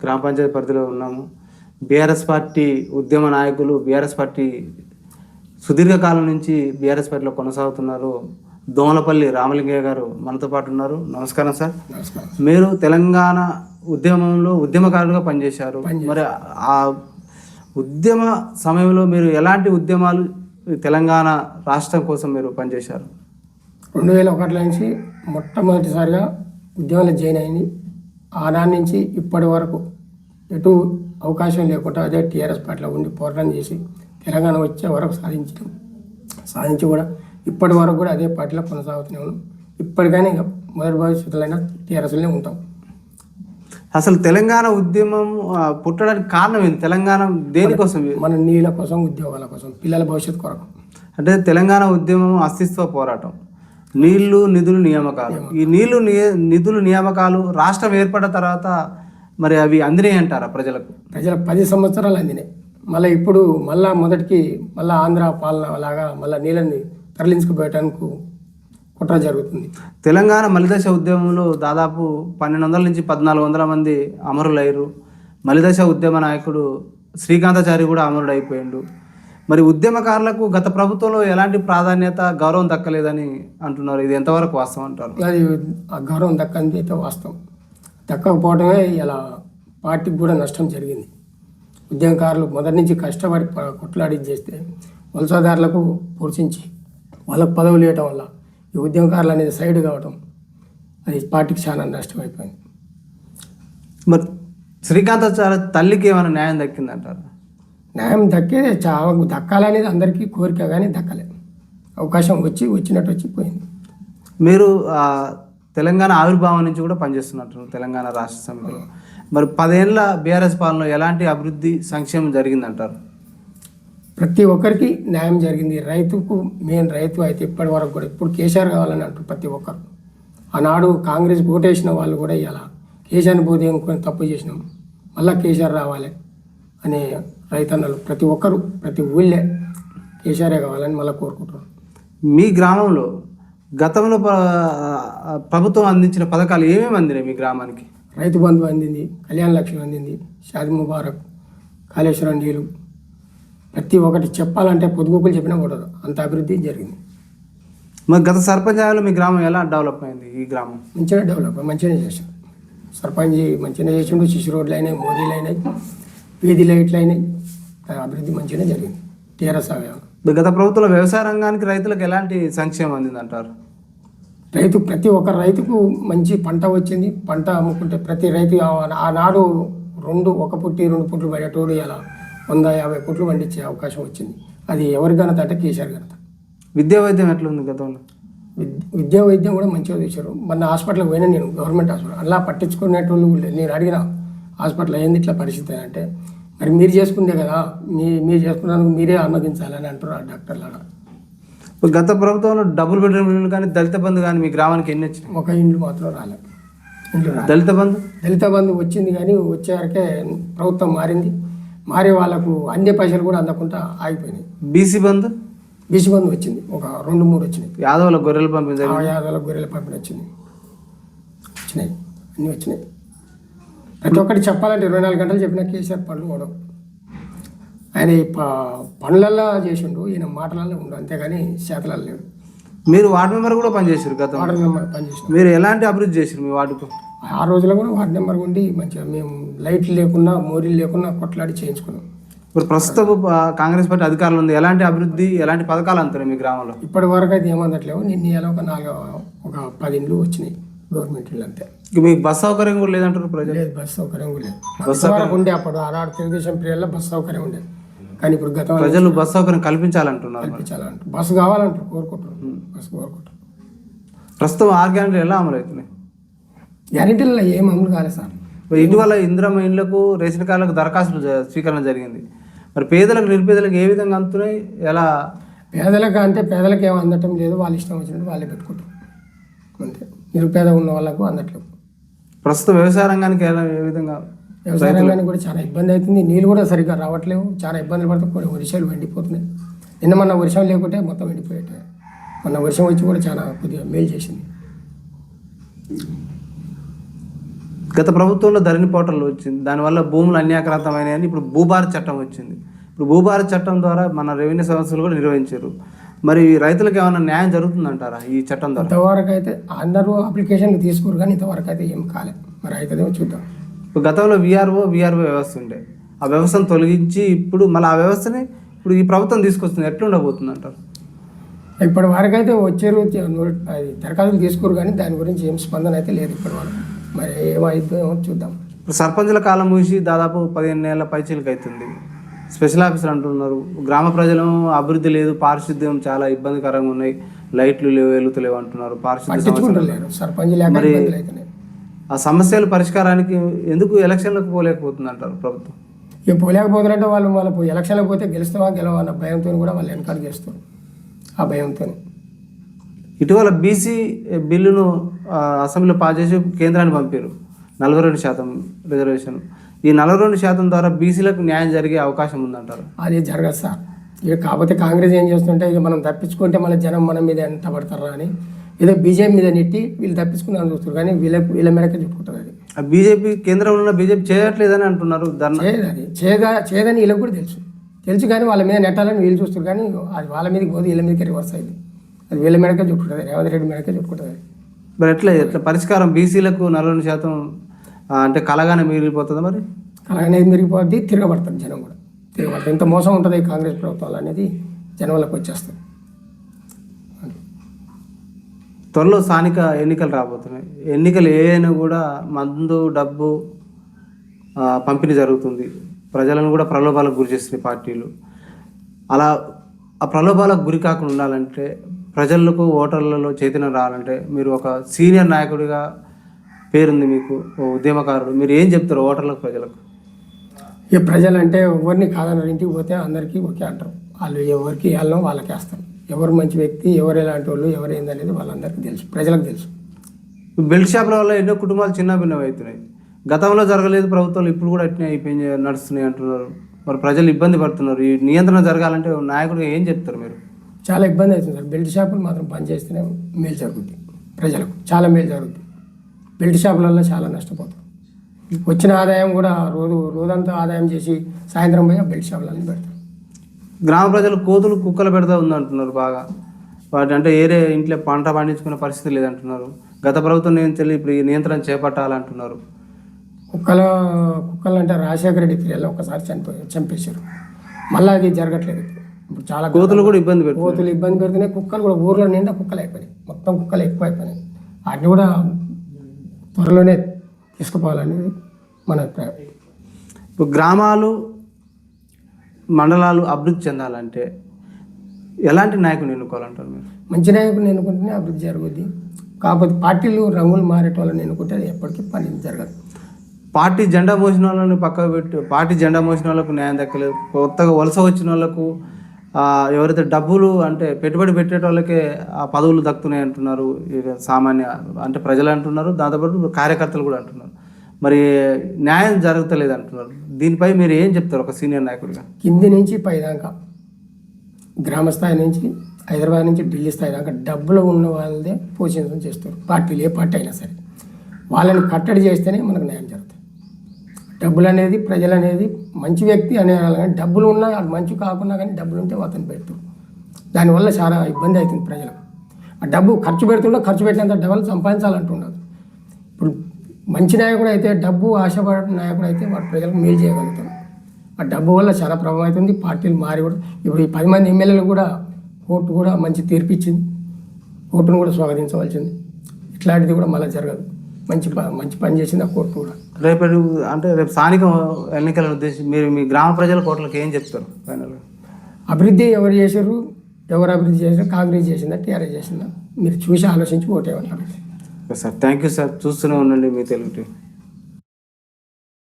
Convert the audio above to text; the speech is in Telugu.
గ్రామ పంచాయతీ పరిధిలో ఉన్నాము. బీఆర్ఎస్ పార్టీ ఉద్యమ నాయకులు, బీఆర్ఎస్ పార్టీ సుదీర్ఘకాలం నుంచి బీఆర్ఎస్ పార్టీలో కొనసాగుతున్నారు. దోమలపల్లి రామలింగయ్య గారు మనతో పాటు ఉన్నారు. నమస్కారం సార్. మీరు తెలంగాణ ఉద్యమంలో ఉద్యమకారులుగా పనిచేశారు. మరి ఆ ఉద్యమ సమయంలో మీరు ఎలాంటి ఉద్యమాలు తెలంగాణ రాష్ట్రం కోసం మీరు పనిచేశారు? 2001 నుంచి మొట్టమొదటిసారిగా ఉద్యమంలో జాయిన్ అయింది. ఆనాటి నుంచి ఇప్పటి వరకు ఎటు అవకాశం లేకుండా అదే టీఆర్ఎస్ పార్టీలో ఉండి పోరాటం చేసి తెలంగాణ వచ్చే వరకు సాధించి కూడా ఇప్పటి వరకు కూడా అదే పార్టీలో కొనసాగుతూనే ఉన్నాం. ఇప్పటికైనా ఇంకా మొదటి భవిష్యత్తులైనా టీఆర్ఎస్లోనే ఉంటాం. అసలు తెలంగాణ ఉద్యమం పుట్టడానికి కారణం ఏంటి? తెలంగాణ దేనికోసం? మన నీళ్ళ కోసం, ఉద్యోగాల కోసం, పిల్లల భవిష్యత్తు కొరకు. అంటే తెలంగాణ ఉద్యమం అస్తిత్వ పోరాటం, నీళ్లు నిధులు నియామకాలు. ఈ నీళ్లు నిధులు నియామకాలు రాష్ట్రం ఏర్పడిన తర్వాత మరి అవి అందినాయి అంటారా ప్రజలకు? 10 సంవత్సరాలు అందినాయి. మళ్ళీ ఇప్పుడు మొదటికి ఆంధ్ర పాలన లాగా మళ్ళీ నీళ్ళని తరలించుకుపోయటానికి కుట్ర జరుగుతుంది. తెలంగాణ మలిదశ ఉద్యమంలో దాదాపు 1200 నుంచి 1400 మంది అమరులయ్యారు. మలిదశ ఉద్యమ నాయకుడు శ్రీకాంతాచారి కూడా అమరుడు అయిపోయిండు. మరి ఉద్యమకారులకు గత ప్రభుత్వంలో ఎలాంటి ప్రాధాన్యత, గౌరవం దక్కలేదని అంటున్నారు. ఇది ఎంతవరకు వాస్తవం అంటారు? అది ఆ గౌరవం దక్కంది అయితే వాస్తవం. దక్కకపోవడమే ఇలా పార్టీకి కూడా నష్టం జరిగింది. ఉద్యమకారులు మొదటి నుంచి కష్టపడి కొట్లాడి చేస్తే వలసదారులకు పోషించి వాళ్ళకు పదవులు ఇవ్వటం వల్ల ఈ ఉద్యమకారులు అనేది సైడ్ కావటం, అది పార్టీకి చాలా నష్టం అయిపోయింది. మరి శ్రీకాంతాచారి తల్లికి ఏమైనా న్యాయం దక్కిందంటారు? న్యాయం దక్కాలనేది అందరికీ కోరిక, కానీ దక్కలేదు. అవకాశం వచ్చినట్టు వచ్చిపోయింది. మీరు తెలంగాణ ఆవిర్భావం నుంచి కూడా పనిచేస్తున్నట్టు తెలంగాణ రాష్ట్ర సమితిలో. మరి 10 ఏళ్ళ బీఆర్ఎస్ పాలనలో ఎలాంటి అభివృద్ధి, సంక్షేమం జరిగిందంటారు? ప్రతి ఒక్కరికి న్యాయం జరిగింది. రైతుకు మెయిన్ రైతు అయితే ఇప్పటి వరకు కూడా ఇప్పుడు కేసీఆర్ కావాలని అంటారు ప్రతి ఒక్కరు. ఆనాడు కాంగ్రెస్ ఓటేసిన వాళ్ళు కూడా ఇలా కేసీఆర్ని పోతే ఇంకొని తప్పు చేసినాం, మళ్ళీ కేసీఆర్ రావాలి అనే రైతన్నలు ప్రతి ఒక్కరు ప్రతి ఊళ్ళే కేసీఆరే కావాలని మళ్ళీ కోరుకుంటున్నారు. మీ గ్రామంలో గతంలో ప్రభుత్వం అందించిన పథకాలు ఏమేమి అందినాయి మీ గ్రామానికి? రైతు బంధు అందింది, కళ్యాణ లక్ష్మి అందింది, షాదీ ముబారక్, కాళేశ్వరం నీళ్ళు, ప్రతి ఒక్కటి చెప్పాలంటే పొదుగుకులు చెప్పినా కూడా అంత అభివృద్ధి జరిగింది. మరి గత సర్పంచాలు మీ గ్రామం ఎలా డెవలప్ అయింది? ఈ గ్రామం మంచిగానే చేశారు. సర్పంచ్ మంచిగానే చేసిండు. సిసి రోడ్లు అయినాయి, మోరీలు అయినాయి, వీధి లైట్లు అయినాయి. అభివృద్ధి మంచిగానే జరిగింది. టీఆర్ఎస్ గత ప్రభుత్వంలో వ్యవసాయ రంగానికి రైతులకు ఎలాంటి సంక్షేమం అందిందంటారు? ప్రతి ఒక్క రైతుకు మంచి పంట వచ్చింది. పంట అమ్ముకుంటే ప్రతి రైతు ఆనాడు 1 పుట్టి 2 పుట్లు పడేటోడు ఇలా 150 పుట్లు పండించే అవకాశం వచ్చింది. అది ఎవరి ఘనత అంటే కేసీఆర్ ఘనత. విద్యా వైద్యం ఎట్లుంది గతంలో? విద్యా వైద్యం కూడా మంచిగా చూశారు. మన హాస్పిటల్కి పోయినా నేను, గవర్నమెంట్ హాస్పిటల్ అలా పట్టించుకునేటోళ్ళు నేను అడిగిన హాస్పిటల్ ఏంది ఇట్లా పరిస్థితి అంటే, మరి మీరు చేసుకుందే కదా, మీరు చేసుకున్నందుకు మీరే అనుమతించాలని అంటారు ఆ డాక్టర్లు. గత ప్రభుత్వంలో డబుల్ బెడ్రూమ్ ఇల్లు కానీ, దళిత బంధు కానీ మీ గ్రామానికి ఎన్ని వచ్చినాయి? ఒక ఇండ్లు మాత్రం రాలేదు. దళిత బంధు వచ్చింది, కానీ వచ్చేవరకే ప్రభుత్వం మారే వాళ్ళకు అన్ని పైసలు కూడా అందకుండా ఆగిపోయినాయి. బీసీ బంధు వచ్చింది, ఒక 2-3 వచ్చినాయి. యాదవులకు గొర్రెల పంపిణీ వచ్చినాయి, అన్నీ వచ్చినాయి. ప్రతి ఒక్కటి చెప్పాలంటే 24 గంటలు చెప్పిన కేసీఆర్ పనులు కూడా ఆయన పనులల్లో చేసిండు, ఈయన మాటలలో ఉండు, అంతేగాని చేతలలో లేడు. మీరు వార్డు మెంబర్ కూడా పనిచేసారు కదా? వార్డు మెంబర్ పనిచేసారు. మీరు ఎలాంటి అభివృద్ధి చేశారు మీ వార్డుకు? ఆ రోజుల్లో కూడా వార్డు మెంబర్ ఉండి మంచిగా మేము లైట్లు లేకున్నా, మోరీలు లేకున్నా కొట్లాడి చేయించుకున్నాం. ఇప్పుడు ప్రస్తుతం కాంగ్రెస్ పార్టీ అధికారులు ఉంది, ఎలాంటి అభివృద్ధి, ఎలాంటి పథకాలు అంటారు మీ గ్రామంలో? ఇప్పటి వరకు అయితే ఏమందట్లేవు. నిన్న ఒక 10 ఇండ్లు వచ్చినాయి, గవర్నమెంట్ ఇల్లు అంతే. మీకు బస్ సౌకర్యం కూడా లేదంటారు ప్రజలు? లేదు, బస్ సౌకర్యం కూడా లేదు. బస్ సౌకర్యం ఉండే అప్పుడు ఆనాడు తెలుగుదేశం పీరియడ్లో బస్ సౌకర్యం ఉండేది, కానీ ఇప్పుడు ప్రజలు బస్ సౌకర్యం కల్పించాలంటున్నారు. బస్సు కావాలంటారు, కోరుకుంటారు. బస్సు కోరుకుంటారు. ప్రస్తుతం 6 గ్యారెంటీలు ఎలా అమలు అవుతున్నాయి? గ్యారెంటీలలో ఏం అమలు కాలేదు సార్. ఇటీవల ఇందిరమ్మ ఇండ్లకు, రేషన్ కార్డులకు దరఖాస్తులు స్వీకరణ జరిగింది. మరి పేదలకు, నిరుపేదలకు ఏ విధంగా అందుతున్నాయి? ఎలా? పేదలకు ఏం అందటం లేదు, వాళ్ళు ఇష్టం వచ్చినట్టు వాళ్ళే పెట్టుకుంటారు అంతే. నిరుపేద ఉన్న వాళ్ళకు అందట్లేదు. ప్రస్తుతం వ్యవసాయ రంగానికి ఏ విధంగా? వ్యవసాయ రంగానికి కూడా చాలా ఇబ్బంది అవుతుంది. నీళ్ళు కూడా సరిగ్గా రావట్లేవు, చాలా ఇబ్బందులు పడుతూ కొన్ని వర్షాలు ఎండిపోతున్నాయి. మొన్న వర్షం లేకుంటే మొత్తం ఎండిపోయేటే. మొన్న వర్షం వచ్చి కూడా చాలా కొద్దిగా మేలు చేసింది. గత ప్రభుత్వంలో ధరణి పోర్టల్ వచ్చింది, దానివల్ల భూములు అన్యాక్రాంతమైనాయని ఇప్పుడు భూభారత చట్టం వచ్చింది. ఇప్పుడు భూభారత చట్టం ద్వారా మన రెవెన్యూ సమస్యలు కూడా నిర్వహించారు. మరి రైతులకు ఏమైనా న్యాయం జరుగుతుందంటారా ఈ చట్టం ద్వారా? ఇంతవరకు అయితే అందరూ అప్లికేషన్లు తీసుకోరు కానీ ఇంతవరకు అయితే ఏం కాలేదు. మరి అవుతుందేమో చూద్దాం. ఇప్పుడు గతంలో విఆర్ఓ వ్యవస్థ ఉండే, ఆ వ్యవస్థను తొలగించి ఇప్పుడు మళ్ళీ ఆ వ్యవస్థని ఇప్పుడు ఈ ప్రభుత్వం తీసుకొస్తుంది, ఎట్లుండబోతుంది అంటారు? ఇప్పటి వరకు అయితే వచ్చారు, అది దరఖాస్తులు తీసుకోరు కానీ దాని గురించి ఏం స్పందన అయితే లేదు ఇప్పటి వరకు. మరి ఏమైందో చూద్దాం. ఇప్పుడు సర్పంచుల కాలం ముగిసి దాదాపు 15 ఏళ్ళ పైచీలకు అవుతుంది. స్పెషల్ ఆఫీసర్ అంటున్నారు, గ్రామ ప్రజలు అభివృద్ధి లేదు, పారిశుద్ధ్యం చాలా ఇబ్బందికరంగా ఉన్నాయి, లైట్లు లేవు, వెలుగుతలేవు అంటున్నారు. పట్టించుకుంటలేరు సర్పంచ్. మరి ఆ సమస్యల పరిష్కారానికి ఎందుకు ఎలక్షన్లకు పోలేకపోతుంది అంటారు ప్రభుత్వం? ఇక పోలేకపోతున్నారంటే వాళ్ళు ఎలక్షన్లకు పోతే గెలుస్తావా గెలవా అన్న భయంతో కూడా వాళ్ళు వెనకాల చేస్తారు. ఆ భయంతో ఇటీవల బీసీ బిల్లును అసెంబ్లీలో పాస్ చేసి కేంద్రాన్ని పంపారు, 42% రిజర్వేషన్. ఈ 42% ద్వారా బీసీలకు న్యాయం జరిగే అవకాశం ఉందంటారు? అది జరగదు సార్. ఇక కాకపోతే కాంగ్రెస్ ఏం చేస్తుంటే ఇక మనం తప్పించుకుంటే మళ్ళీ జనం మన మీద ఎంత పడతారా అని ఏదో బీజేపీ మీద నెట్టి వీళ్ళు తప్పించుకుందామని చూస్తారు కానీ వీళ్ళ మేరకే చెప్పుకుంటారు. అది బీజేపీ కేంద్రంలో ఉన్న బీజేపీ చేయట్లేదని అంటున్నారు. అది చేయదని వీళ్ళకి కూడా తెలుసు కానీ వాళ్ళ మీద నెట్టాలని వీళ్ళు చూస్తారు కానీ అది వాళ్ళ మీదకి పోతే వీళ్ళ మీదకి రివర్స్ అయింది. అది వీళ్ళ మేడకే చెప్పుకుంటుంది, రేవంత్ రెడ్డి మేడకే చెప్పుకుంటుంది. మరి ఎట్లా పరిష్కారం? బీసీలకు 42% అంటే కలగానే మిగిలిపోతుందా? మరి కలగానే మిగిలిపోద్ది, తిరగబడతారు జనం కూడా తిరగబడతారు. ఇంత మోసం ఉంటుంది ఈ కాంగ్రెస్ ప్రభుత్వాలు అనేది జనంలోకి వచ్చేస్తుంది. త్వరలో స్థానిక ఎన్నికలు రాబోతున్నాయి. ఎన్నికలు ఏవైనా కూడా మందు డబ్బు పంపిణీ జరుగుతుంది, ప్రజలను కూడా ప్రలోభాలకు గురి చేస్తున్నాయి పార్టీలు. అలా ఆ ప్రలోభాలకు గురి కాకుండా ఉండాలంటే, ప్రజలకు ఓటర్లలో చైతన్యం రావాలంటే, మీరు ఒక సీనియర్ నాయకుడిగా పేరుంది మీకు, ఉద్యమకారుడు, మీరు ఏం చెప్తారు ఓటర్లకు ప్రజలకు? ఇక ప్రజలంటే ఎవరిని కాదన్నారు, ఇంటికి పోతే అందరికీ ఒకే అంటారు. వాళ్ళు ఎవరికి వెళ్ళడం వాళ్ళకి వేస్తారు. ఎవరు మంచి వ్యక్తి, ఎవరు ఎలాంటి వాళ్ళు, ఎవరు ఏందనేది వాళ్ళందరికీ తెలుసు, ప్రజలకు తెలుసు. బెల్ట్ షాపుల వల్ల ఎన్నో కుటుంబాలు చిన్న భిన్నం అవుతున్నాయి. గతంలో జరగలేదు ప్రభుత్వాలు, ఇప్పుడు కూడా అట్నే అయిపోయి నడుస్తున్నాయి అంటున్నారు. మరి ప్రజలు ఇబ్బంది పడుతున్నారు. ఈ నియంత్రణ జరగాలంటే నాయకుడిగా ఏం చెప్తారు మీరు? చాలా ఇబ్బంది అవుతుంది సార్. బెల్ట్ షాపులు మాత్రం పని చేస్తేనే మేలు జరుగుతుంది, ప్రజలకు చాలా మేలు జరుగుతుంది. బెల్ట్ షాపులలో చాలా నష్టపోతారు. వచ్చిన ఆదాయం కూడా రోజంతా ఆదాయం చేసి సాయంత్రం పోయి బెల్ట్ షాపులన్నీ పెడతారు. గ్రామ ప్రజలు కోతులు కుక్కలు పెడతా ఉందంటున్నారు బాగా. వాటి అంటే ఏరే ఇంట్లో పంట పండించుకునే పరిస్థితి లేదంటున్నారు. గత ప్రభుత్వం నుంచి ఇప్పుడు ఈ నియంత్రణ చేపట్టాలంటున్నారు. కుక్కలు అంటే రాజశేఖర రెడ్డి పీరియడ్లో ఒకసారి చంపేశారు. మళ్ళీ అది జరగట్లేదు. ఇప్పుడు చాలా కోతులు కూడా ఇబ్బంది పెడుతున్నాయి. కుక్కలు కూడా ఊర్లో నిండా కుక్కలు అయిపోయినాయి, మొత్తం కుక్కలు ఎక్కువ అయిపోయినాయి. వాటిని కూడా త్వరలోనే తీసుకుపోవాలనేది మన అభిప్రాయం. ఇప్పుడు గ్రామాలు మండలాలు అభివృద్ధి చెందాలంటే ఎలాంటి నాయకుని ఎన్నుకోవాలంటారు మీరు? మంచి నాయకుని ఎన్నుకుంటేనే అభివృద్ధి జరుగుద్ది. కాకపోతే పార్టీలు రంగులు మారేటోళ్ళని ఎన్నుకుంటే ఎప్పటికీ పని జరగదు. పార్టీ జెండా మోసిన వాళ్ళని పక్కకు పెట్టి, పార్టీ జెండా మోసిన వాళ్ళకు న్యాయం దక్కలేదు. కొత్తగా వలస వచ్చిన వాళ్ళకు ఎవరైతే డబ్బులు అంటే పెట్టుబడి పెట్టే వాళ్ళకే ఆ పదవులు దక్కుతున్నాయి అంటున్నారు. సామాన్య అంటే ప్రజలు అంటున్నారు, దాంతోపాటు కార్యకర్తలు కూడా అంటున్నారు. మరి న్యాయం జరుగుతలేదు అంటున్నారు. దీనిపై మీరు ఏం చెప్తారు ఒక సీనియర్ నాయకుడిగా? కింది నుంచి పైదాకా, గ్రామ స్థాయి నుంచి హైదరాబాద్ నుంచి ఢిల్లీ స్థాయి దాకా డబ్బులు ఉన్న వాళ్ళదే పోషణ చేస్తారు. పార్టీలు ఏ పార్టీ అయినా సరే వాళ్ళని కట్టడి చేస్తేనే మనకు న్యాయం జరుగుతుంది. డబ్బులు అనేది ప్రజలు అనేది మంచి వ్యక్తి అనే కానీ డబ్బులు ఉన్నా అది మంచి కాకుండా కానీ డబ్బులు ఉంటే అతను పెడతారు. దానివల్ల చాలా ఇబ్బంది అవుతుంది ప్రజలకు. ఆ డబ్బు ఖర్చు పెట్టినంత డబ్బులు సంపాదించాలంటున్నారు. ఇప్పుడు మంచి నాయకుడు అయితే, డబ్బు ఆశపడే నాయకుడు అయితే వాడు ప్రజలకు మేలు చేయగలుగుతాడు. ఆ డబ్బు వల్ల చాలా ప్రభావం అవుతుంది. పార్టీలు మారి కూడా ఇప్పుడు ఈ 10 మంది ఎమ్మెల్యేలు కూడా కోర్టు కూడా మంచి తీర్పు ఇచ్చింది. కోర్టును కూడా స్వాగతించవలసింది. ఇట్లాంటిది కూడా మళ్ళీ జరగదు. మంచి పని చేసింది ఆ కోర్టు కూడా. రేపు స్థానిక ఎన్నికలను ఉద్దేశించి మీరు మీ గ్రామ ప్రజల కోట్లకు ఏం చెప్తారు? ఫైనల్గా అభివృద్ధి ఎవరు చేశారు, ఎవరు అభివృద్ధి చేశారు, కాంగ్రెస్ చేసిందా టీఆర్ఎస్ చేసిందా మీరు చూసి ఆలోచించి ఓటేయమన్నారు. Sir thank you sir. చూస్తూనే ఉండండి మీ తెలుగు టీవీ.